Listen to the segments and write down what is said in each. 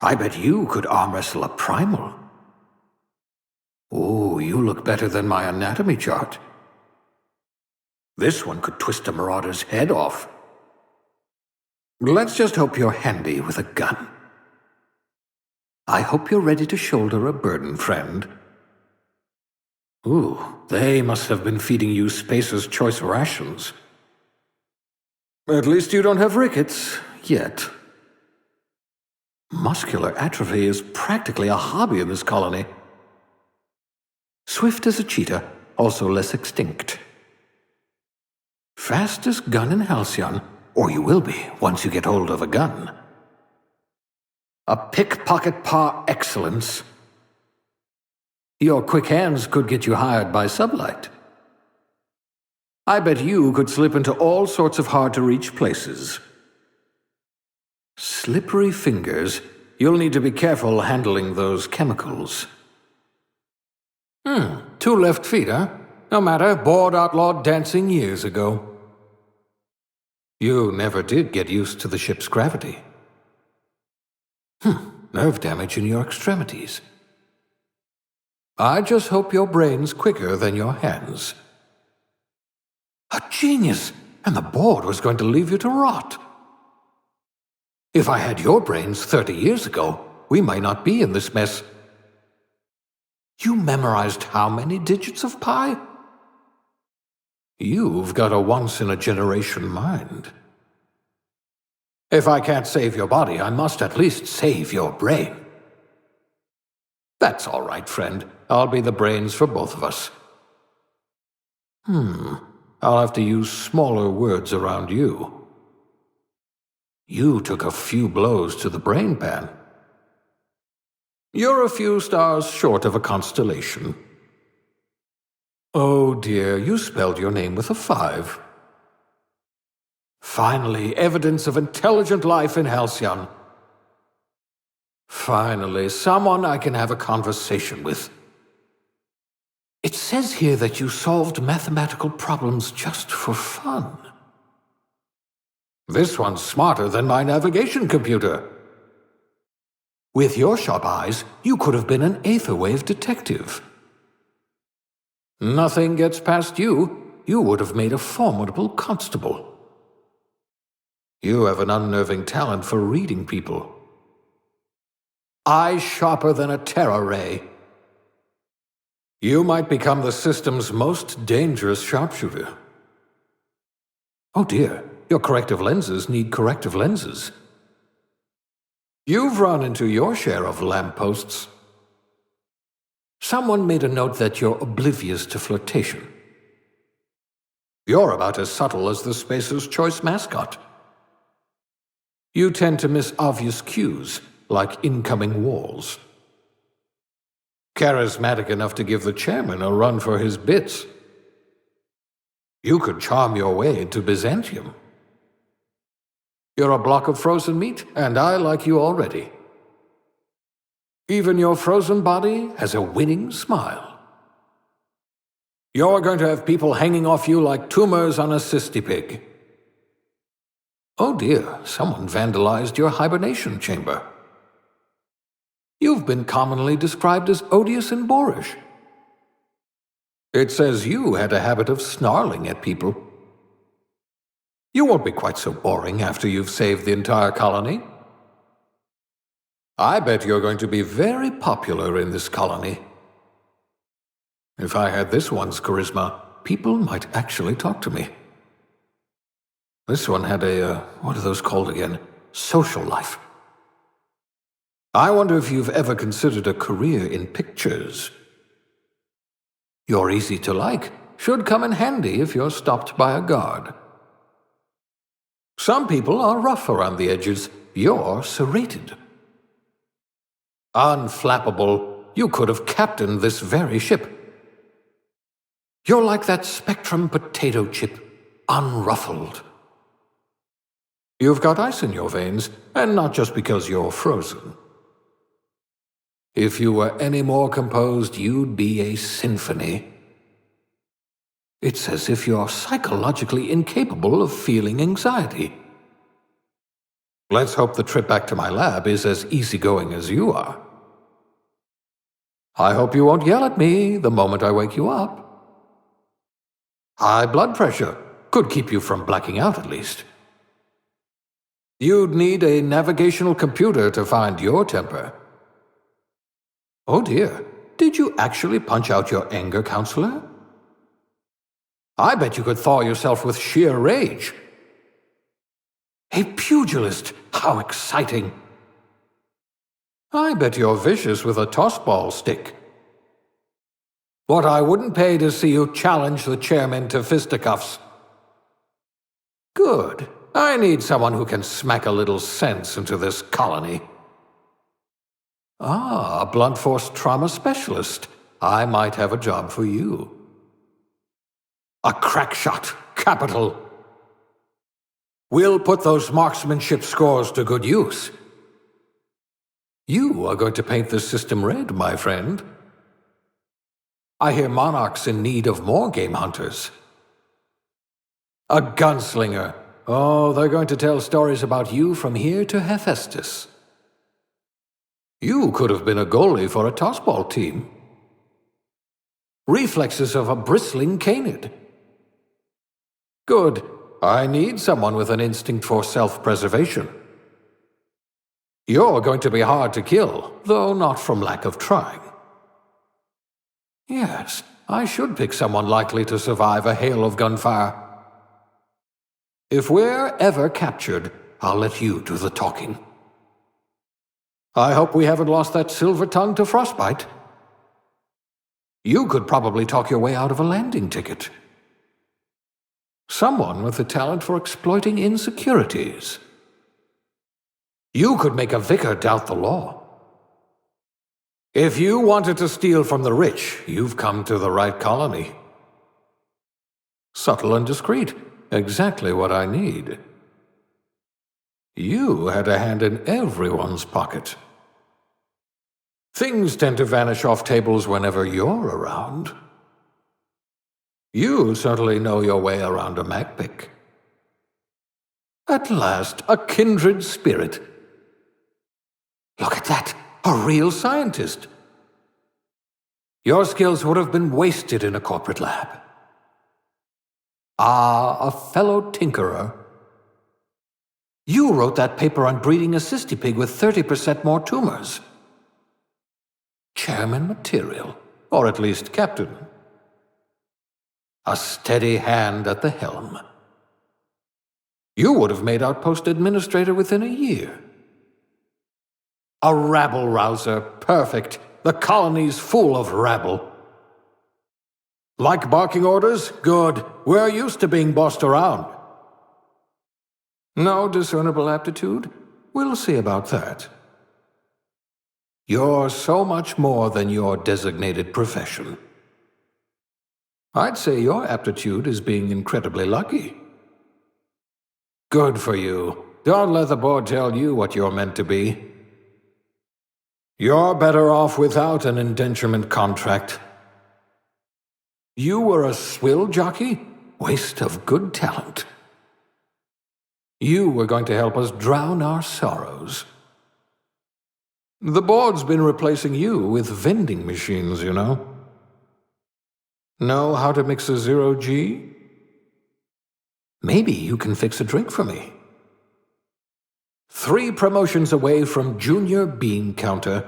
I bet you could arm wrestle a primal. Oh, you look better than my anatomy chart. This one could twist a marauder's head off. Let's just hope you're handy with a gun. I hope you're ready to shoulder a burden, friend. Ooh, they must have been feeding you Spacer's Choice rations. At least you don't have rickets, yet. Muscular atrophy is practically a hobby in this colony. Swift as a cheetah, also less extinct. Fastest gun in Halcyon, or you will be once you get hold of a gun. A pickpocket par excellence. Your quick hands could get you hired by Sublight. I bet you could slip into all sorts of hard-to-reach places. Slippery fingers. You'll need to be careful handling those chemicals. 2 left feet, huh? No matter, bored outlawed dancing years ago. You never did get used to the ship's gravity. Nerve damage in your extremities. I just hope your brain's quicker than your hands. A genius! And the board was going to leave you to rot. If I had your brains 30 years ago, we might not be in this mess. You memorized how many digits of pi? You've got a once-in-a-generation mind. If I can't save your body, I must at least save your brain. That's all right, friend. I'll be the brains for both of us. I'll have to use smaller words around you. You took a few blows to the brain pan. You're a few stars short of a constellation. Oh dear, you spelled your name with a 5. Finally, evidence of intelligent life in Halcyon. Finally, someone I can have a conversation with. It says here that you solved mathematical problems just for fun. This one's smarter than my navigation computer. With your sharp eyes, you could have been an Aetherwave detective. Nothing gets past you. You would have made a formidable constable. You have an unnerving talent for reading people. Eyes sharper than a Terra ray. You might become the system's most dangerous sharpshooter. Oh dear, your corrective lenses need corrective lenses. You've run into your share of lampposts. Someone made a note that you're oblivious to flirtation. You're about as subtle as the Spacer's Choice mascot. You tend to miss obvious cues, like incoming walls. Charismatic enough to give the chairman a run for his bits. You could charm your way into Byzantium. You're a block of frozen meat, and I like you already. Even your frozen body has a winning smile. You're going to have people hanging off you like tumors on a cysty pig. Oh dear, someone vandalized your hibernation chamber. You've been commonly described as odious and boorish. It says you had a habit of snarling at people. You won't be quite so boring after you've saved the entire colony. I bet you're going to be very popular in this colony. If I had this one's charisma, people might actually talk to me. This one had what are those called again? Social life. I wonder if you've ever considered a career in pictures. You're easy to like. Should come in handy if you're stopped by a guard. Some people are rough around the edges. You're serrated. Unflappable. You could have captained this very ship. You're like that Spectrum potato chip, unruffled. You've got ice in your veins, and not just because you're frozen. If you were any more composed, you'd be a symphony. It's as if you're psychologically incapable of feeling anxiety. Let's hope the trip back to my lab is as easygoing as you are. I hope you won't yell at me the moment I wake you up. High blood pressure could keep you from blacking out at least. You'd need a navigational computer to find your temper. Oh dear, did you actually punch out your anger counselor? I bet you could thaw yourself with sheer rage. A pugilist, how exciting! I bet you're vicious with a tossball stick. What I wouldn't pay to see you challenge the chairman to fisticuffs. Good. I need someone who can smack a little sense into this colony. Ah, a blunt force trauma specialist. I might have a job for you. A crack shot. Capital. We'll put those marksmanship scores to good use. You are going to paint this system red, my friend. I hear Monarch's in need of more game hunters. A gunslinger. Oh, they're going to tell stories about you from here to Hephaestus. You could have been a goalie for a tossball team. Reflexes of a bristling canid. Good. I need someone with an instinct for self-preservation. You're going to be hard to kill, though not from lack of trying. Yes, I should pick someone likely to survive a hail of gunfire. If we're ever captured, I'll let you do the talking. I hope we haven't lost that silver tongue to frostbite. You could probably talk your way out of a landing ticket. Someone with the talent for exploiting insecurities. You could make a vicar doubt the law. If you wanted to steal from the rich, you've come to the right colony. Subtle and discreet, exactly what I need. You had a hand in everyone's pocket. Things tend to vanish off tables whenever you're around. You certainly know your way around a macpick. At last, a kindred spirit. Look at that, a real scientist. Your skills would have been wasted in a corporate lab. Ah, a fellow tinkerer. You wrote that paper on breeding a cystipig with 30% more tumors. Chairman material, or at least captain. A steady hand at the helm. You would have made outpost administrator within a year. A rabble-rouser, perfect. The colony's full of rabble. Like barking orders? Good. We're used to being bossed around. No discernible aptitude? We'll see about that. You're so much more than your designated profession. I'd say your aptitude is being incredibly lucky. Good for you. Don't let the board tell you what you're meant to be. You're better off without an indenturement contract. You were a swill jockey? Waste of good talent. You were going to help us drown our sorrows. The board's been replacing you with vending machines, you know. Know how to mix a 0G? Maybe you can fix a drink for me. 3 promotions away from junior bean counter.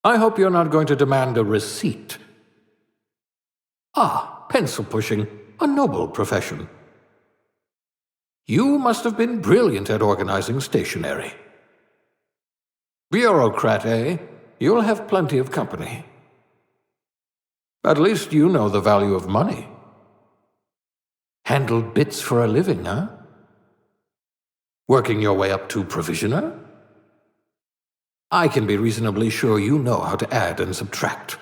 I hope you're not going to demand a receipt. Ah, pencil pushing, a noble profession. You must have been brilliant at organizing stationery. Bureaucrat, eh? You'll have plenty of company. At least you know the value of money. Handled bits for a living, huh? Working your way up to provisioner? I can be reasonably sure you know how to add and subtract.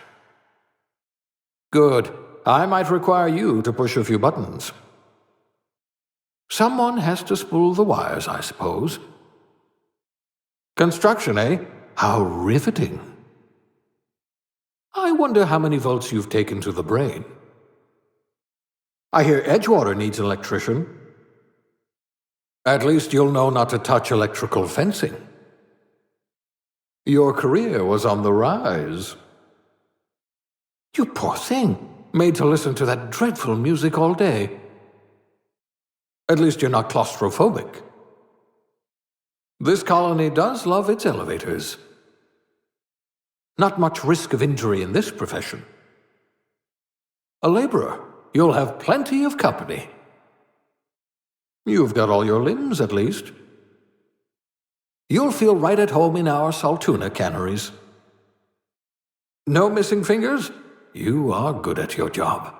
Good. I might require you to push a few buttons. Someone has to spool the wires, I suppose. Construction, eh? How riveting. I wonder how many volts you've taken to the brain. I hear Edgewater needs an electrician. At least you'll know not to touch electrical fencing. Your career was on the rise. You poor thing, made to listen to that dreadful music all day. At least you're not claustrophobic. This colony does love its elevators. Not much risk of injury in this profession. A laborer, you'll have plenty of company. You've got all your limbs, at least. You'll feel right at home in our Saltuna canneries. No missing fingers? You are good at your job.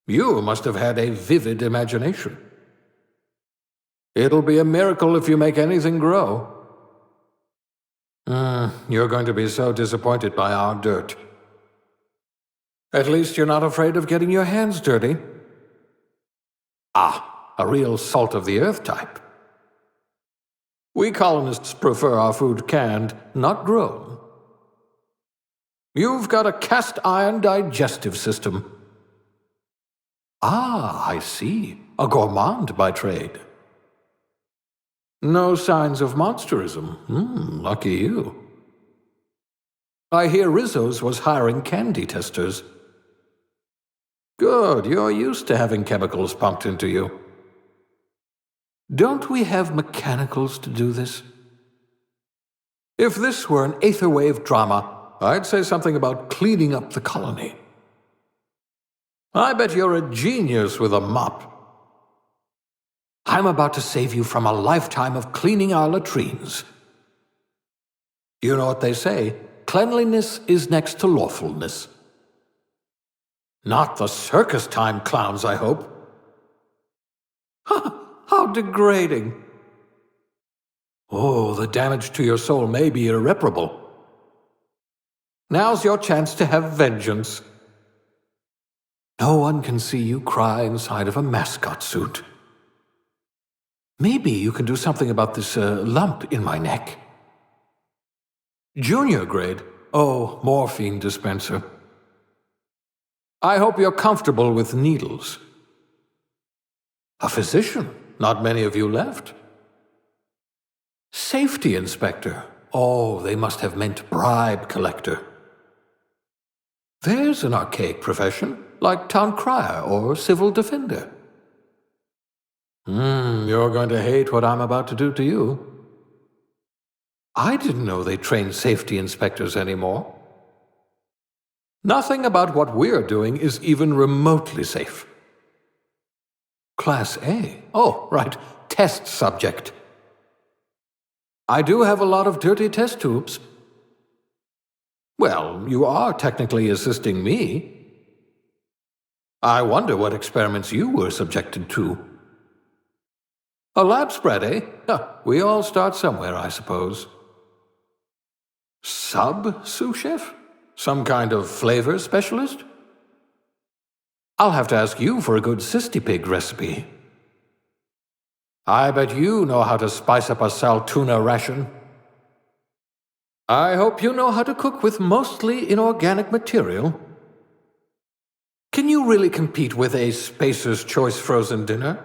You must have had a vivid imagination. It'll be a miracle if you make anything grow. You're going to be so disappointed by our dirt. At least you're not afraid of getting your hands dirty. A real salt-of-the-earth type. We colonists prefer our food canned, not grown. You've got a cast-iron digestive system. I see. A gourmand by trade. No signs of monsterism. Lucky you. I hear Rizzo's was hiring candy testers. Good, you're used to having chemicals pumped into you. Don't we have mechanicals to do this? If this were an aetherwave drama, I'd say something about cleaning up the colony. I bet you're a genius with a mop. I'm about to save you from a lifetime of cleaning our latrines. You know what they say, cleanliness is next to lawfulness. Not the circus-time clowns, I hope. How degrading. Oh, the damage to your soul may be irreparable. Now's your chance to have vengeance. No one can see you cry inside of a mascot suit. Maybe you can do something about this lump in my neck. Junior grade? Oh, morphine dispenser. I hope you're comfortable with needles. A physician? Not many of you left. Safety inspector? Oh, they must have meant bribe collector. There's an archaic profession, like town crier or civil defender. You're going to hate what I'm about to do to you. I didn't know they trained safety inspectors anymore. Nothing about what we're doing is even remotely safe. Class A? Oh, right, test subject. I do have a lot of dirty test tubes. Well, you are technically assisting me. I wonder what experiments you were subjected to. A lab spread, eh? We all start somewhere, I suppose. Sous chef? Some kind of flavor specialist? I'll have to ask you for a good cystipig recipe. I bet you know how to spice up a Saltuna ration. I hope you know how to cook with mostly inorganic material. Can you really compete with a Spacer's Choice frozen dinner?